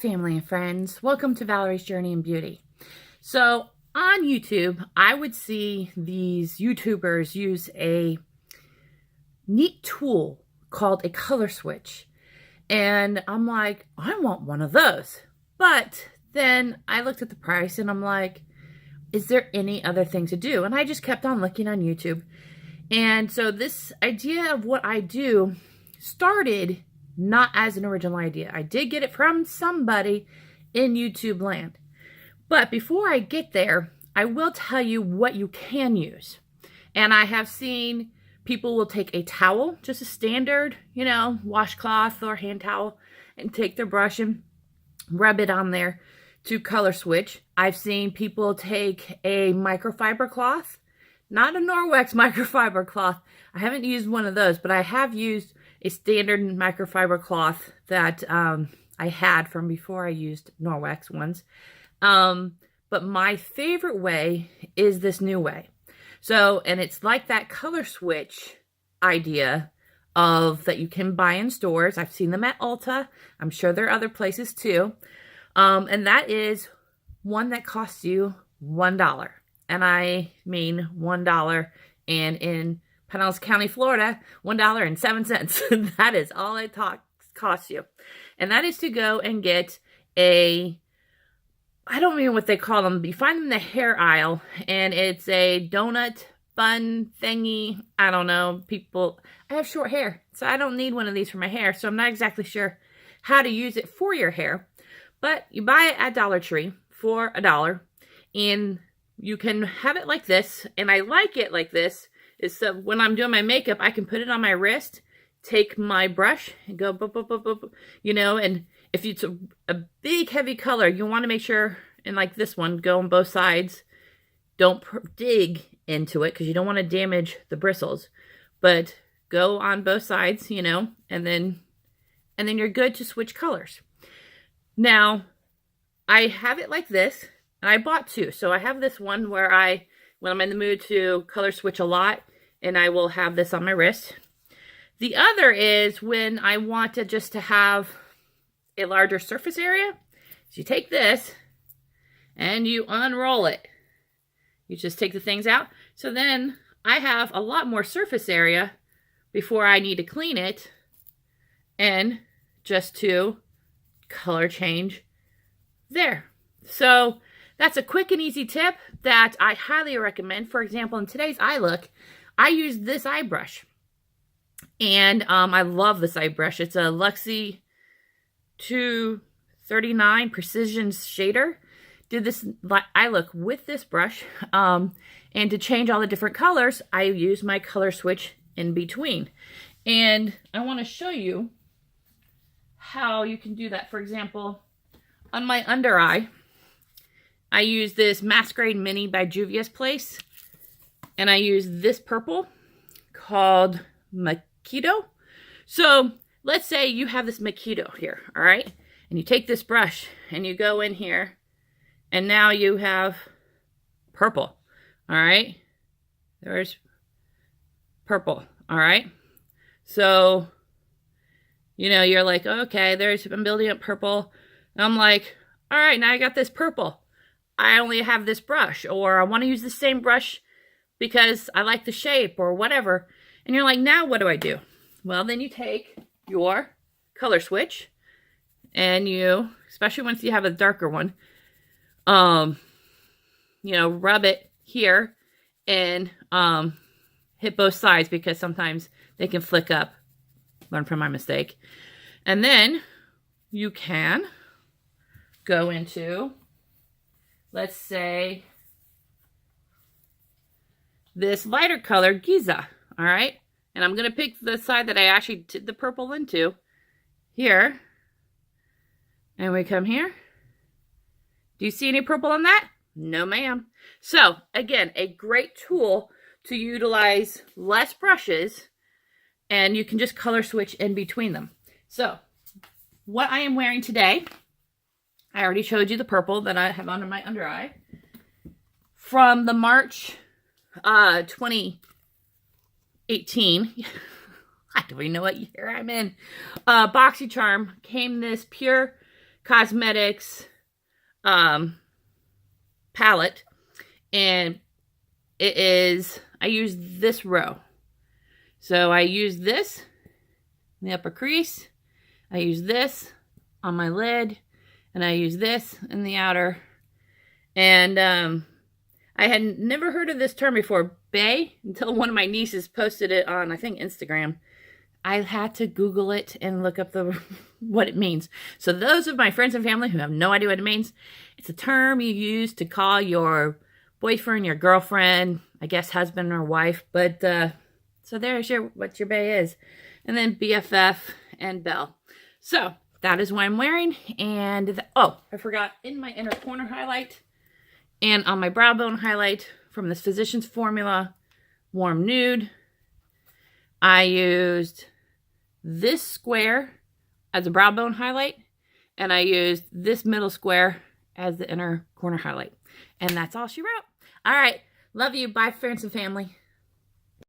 family and friends. Welcome to Valerie's Journey in Beauty. So on YouTube, I would see these YouTubers use a neat tool called a color switch. And I'm like, I want one of those. But then I looked at the price and I'm like, is there any other thing to do? And I just kept on looking on YouTube. And so this idea of what I do started not as an original idea. I did get it from somebody in YouTube land. But before I get there, I will tell you what you can use. And I have seen people will take a towel, just a standard, washcloth or hand towel, and take their brush and rub it on there to color switch. I've seen people take a microfiber cloth, not a Norwex microfiber cloth. I haven't used one of those, but I have used a standard microfiber cloth that I had from before I used Norwex ones. But my favorite way is this new way. So, and it's like that color switch idea of that you can buy in stores. I've seen them at Ulta. I'm sure there are other places too. And that is one that costs you $1. And I mean $1. And in Pinellas County, Florida, $1.07. That is all it costs you. And that is to go and get I don't know what they call them. You find them in the hair aisle, and it's a donut bun thingy. I don't know. I have short hair, so I don't need one of these for my hair, so I'm not exactly sure how to use it for your hair. But you buy it at Dollar Tree for $1, and you can have it like this, and I like it like this, is so when I'm doing my makeup, I can put it on my wrist, take my brush, and go, boop, boop, boop, boop, and if it's a big, heavy color, you want to make sure, and like this one, go on both sides. Don't dig into it because you don't want to damage the bristles. But go on both sides, and then you're good to switch colors. Now, I have it like this, and I bought two. So I have this one where when I'm in the mood to color switch a lot, and I will have this on my wrist. The other is when I want to have a larger surface area. So you take this and you unroll it. You just take the things out. So then I have a lot more surface area before I need to clean it and just to color change there. So that's a quick and easy tip that I highly recommend. For example, in today's eye look, I used this eye brush. And I love this eye brush. It's a Luxie 239 Precision Shader. Did this eye look with this brush. And to change all the different colors, I use my color switch in between. And I want to show you how you can do that. For example, on my under eye, I use this Masquerade Mini by Juvia's Place. And I use this purple called Mojito. So let's say you have this Mojito here, all right? And you take this brush and you go in here and now you have purple, all right? There's purple, all right? So, you're like, okay, I'm building up purple. And I'm like, all right, now I got this purple. I only have this brush, or I want to use the same brush because I like the shape or whatever. And you're like, now what do I do? Well, then you take your color switch and especially once you have a darker one, rub it here and hit both sides because sometimes they can flick up. Learn from my mistake. And then you can go into, let's say, this lighter color, Giza. All right. And I'm going to pick the side that I actually did the purple into here. And we come here. Do you see any purple on that? No, ma'am. So again, a great tool to utilize less brushes, and you can just color switch in between them. So what I am wearing today, I already showed you the purple that I have under my under eye from the March 2018. I don't even know what year I'm in. BoxyCharm came this pure Cosmetics palette, and it is, I use this row. So I use this in the upper crease, I use this on my lid, and I use this in the outer. And I had never heard of this term before, bay, until one of my nieces posted it on, I think, Instagram. I had to Google it and look up what it means. So those of my friends and family who have no idea what it means, it's a term you use to call your boyfriend, your girlfriend, I guess husband or wife. But so there's what your bae is. And then BFF and Belle. So that is what I'm wearing. And oh, I forgot, in my inner corner highlight and on my brow bone highlight from this Physicians Formula Warm Nude, I used this square as a brow bone highlight, and I used this middle square as the inner corner highlight. And that's all she wrote. All right. Love you. Bye, friends and family.